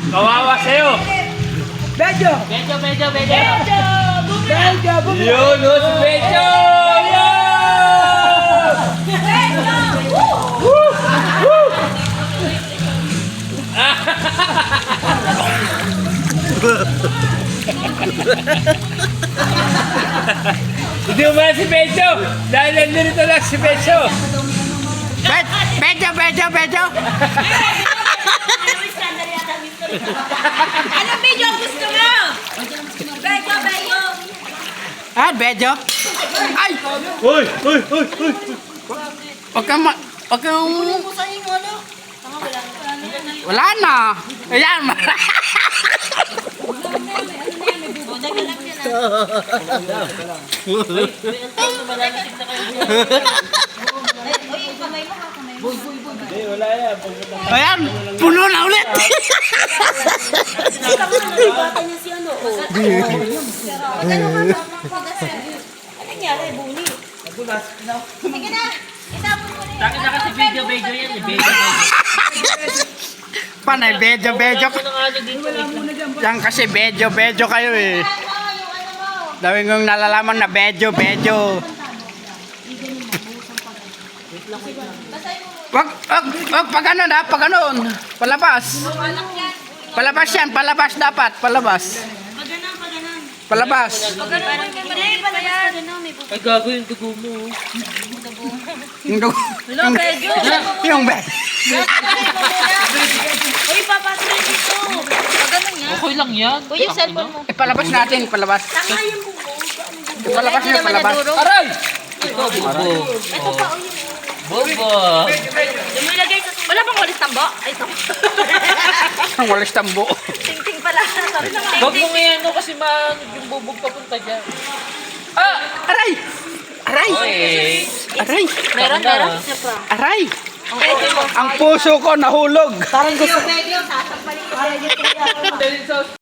Kawawa sa'yo. Medyo! Medyo. Medyo! Bumili! Yun, no, si Becho! Hindi mo ba si Becho? Dahil nandito lang si Becho. Medyo! Anong video ang gusto mo? Beyo. Ah, medyo? Ay! Uy! Huwag kang wala na. Ayan. Ayan, puno na ulit. Bata niya si ano, oh. Ano nangyari, Buni? Sige na. Itapon mo na yun. Takit na kasi video yan. Video. Panay, bedyo. Ano nga dito? Yan kasi bedyo kayo eh. Dawin kong nalalaman na bedyo. Wag, pag ganun. Palabas. Palabas dapat. Palabas. Ay, gago yung dugo mo. Yung bed. Uy, papasok dito. Ganun yan. Okay lang yan. Uy, yung cellphone mo. Palabas natin. Palabas. Tama yung bubo. Palabas niya. Palabas. Aray! Ito, bobo. Ito pa, uy. Bobo. Yung mo ilagay sa... Wala pang walis tambo? Ay, ito. Ang walis tambo. Ting-ting pala. Sabi na nga. Huwag mo ngayon kasi yung bubog papunta dyan. Aray! Okay. Meron. Aray! Pwede mo. Ang puso ko nahulog. Medyo, sasampalin ko.